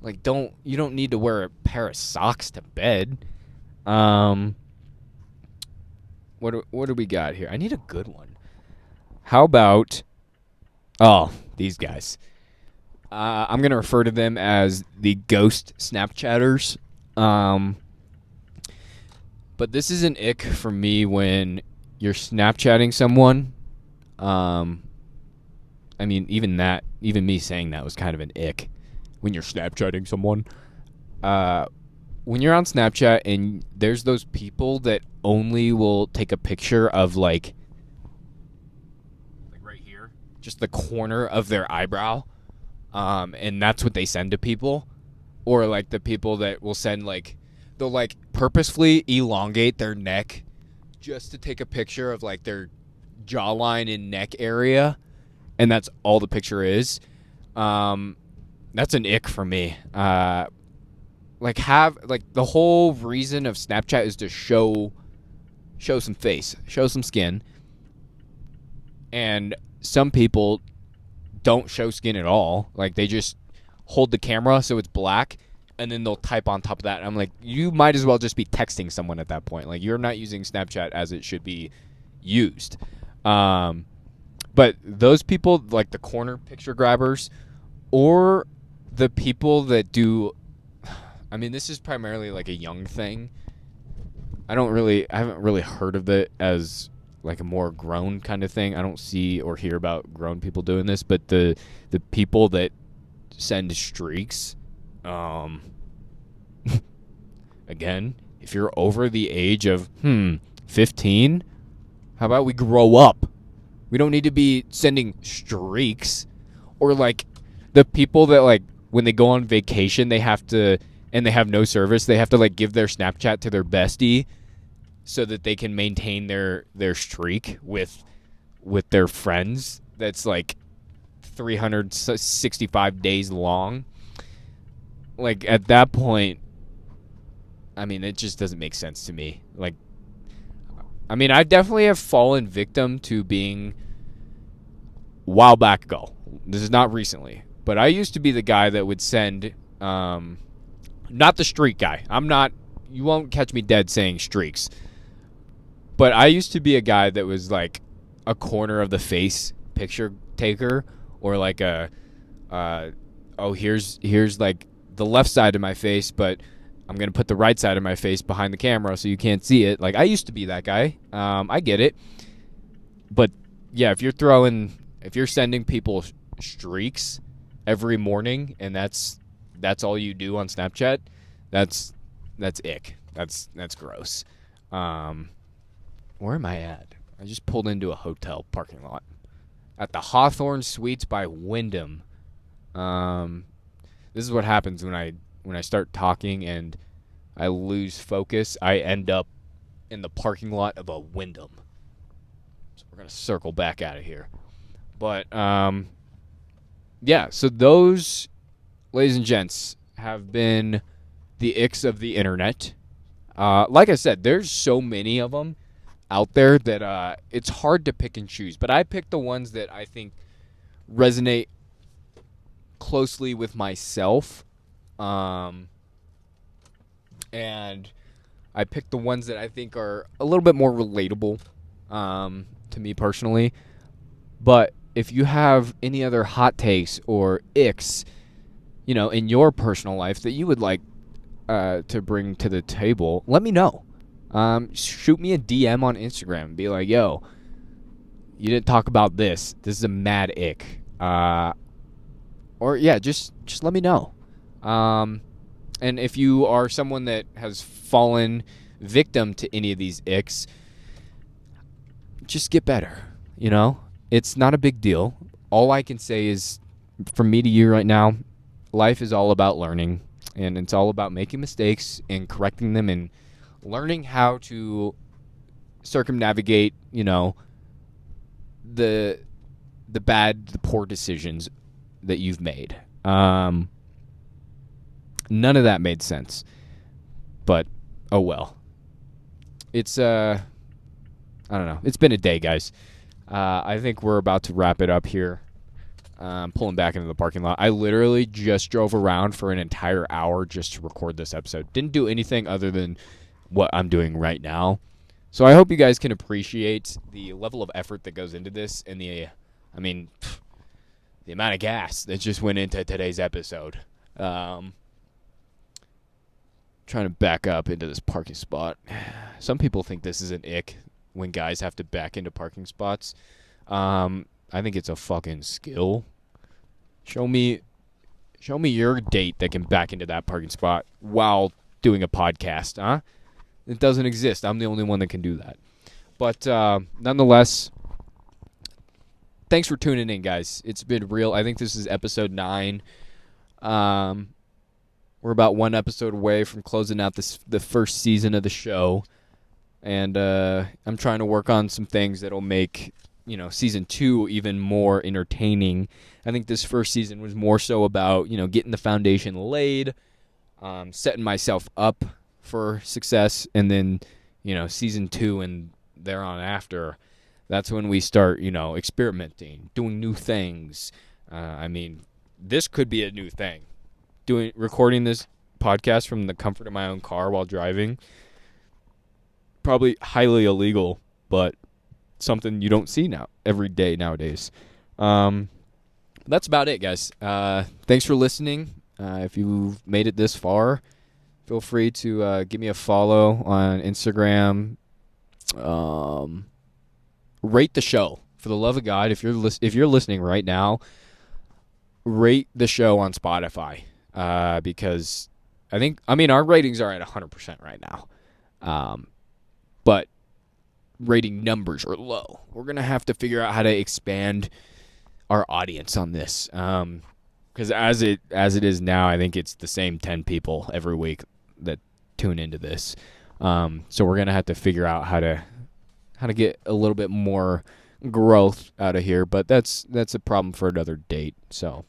Like you don't need to wear a pair of socks to bed. What do we got here? I need a good one. How about these guys? I'm going to refer to them as the ghost Snapchatters. But this is an ick for me when you're Snapchatting someone. I mean, even me saying that was kind of an ick. When you're Snapchatting someone. When you're on Snapchat and there's those people that only will take a picture of like right here, just the corner of their eyebrow. And that's what they send to people. Or like the people that will send they'll like purposefully elongate their neck just to take a picture of like their jawline and neck area, and that's all the picture is. That's an ick for me. The whole reason of Snapchat is to show some face, show some skin, and some people don't show skin at all. Like they just hold the camera so it's black and then they'll type on top of that. And I'm like, you might as well just be texting someone at that point. Like you're not using Snapchat as it should be used. But those people, like the corner picture grabbers or the people that do, I mean, this is primarily like a young thing. I haven't really heard of it as like a more grown kind of thing. I don't see or hear about grown people doing this, but the people that send streaks, again, if you're over the age of 15, how about we grow up? We don't need to be sending streaks. Or like the people that like when they go on vacation they have no service, they have to like give their Snapchat to their bestie so that they can maintain their streak with their friends that's like 365 days long. Like at that point, I mean, it just doesn't make sense to me. Like, I mean, I definitely have fallen victim to being a while back ago. This is not recently, but I used to be the guy that would send, not the streak guy. You won't catch me dead saying streaks. But I used to be a guy that was like a corner of the face picture taker, or like here's like the left side of my face, but I'm going to put the right side of my face behind the camera so you can't see it. Like I used to be that guy. I get it. But yeah, if you're sending people streaks every morning and that's all you do on Snapchat, that's ick. That's gross. Where am I at? I just pulled into a hotel parking lot at the Hawthorne Suites by Wyndham. This is what happens when I start talking and I lose focus. I end up in the parking lot of a Wyndham. So we're gonna circle back out of here. But yeah. So those, ladies and gents, have been the icks of the internet. Like I said, there's so many of them out there that it's hard to pick and choose. But I picked the ones that I think resonate closely with myself. And I picked the ones that I think are a little bit more relatable to me personally. But if you have any other hot takes or icks, in your personal life that you would like to bring to the table, let me know. Shoot me a DM on Instagram. Be like, yo, you didn't talk about this. This is a mad ick. Or yeah, just let me know. And if you are someone that has fallen victim to any of these icks, just get better. It's not a big deal. All I can say is, from me to you right now, life is all about learning, and it's all about making mistakes and correcting them and learning how to circumnavigate, the poor decisions that you've made. None of that made sense. But, oh well. It's, I don't know. It's been a day, guys. I think we're about to wrap it up here. Pulling back into the parking lot. I literally just drove around for an entire hour just to record this episode. Didn't do anything other than what I'm doing right now. So I hope you guys can appreciate the level of effort that goes into this and the amount of gas that just went into today's episode. Trying to back up into this parking spot. Some people think this is an ick when guys have to back into parking spots. I think it's a fucking skill. Show me your date that can back into that parking spot while doing a podcast, huh? It doesn't exist. I'm the only one that can do that. But nonetheless, thanks for tuning in, guys. It's been real. I think this is episode 9. We're about one episode away from closing out the first season of the show. And I'm trying to work on some things that'll make, season 2 even more entertaining. I think this first season was more so about, getting the foundation laid, setting myself up for success, and then, season 2 and thereon after, that's when we start, experimenting, doing new things. This could be a new thing. Recording this podcast from the comfort of my own car while driving, probably highly illegal, but something you don't see every day nowadays. That's about it, guys. Thanks for listening. If you've made it this far, feel free to give me a follow on Instagram. Rate the show, for the love of God. If you're listening right now, rate the show on Spotify, because our ratings are at 100% right now, but rating numbers are low. We're gonna have to figure out how to expand our audience on this, because as it is now, I think it's the same 10 people every week that tune into this. So we're gonna have to figure out how to get a little bit more growth out of here, but that's a problem for another date. So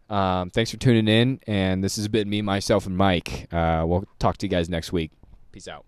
thanks for tuning in, and this has been me, myself, and Mike. We'll talk to you guys next week. Peace out.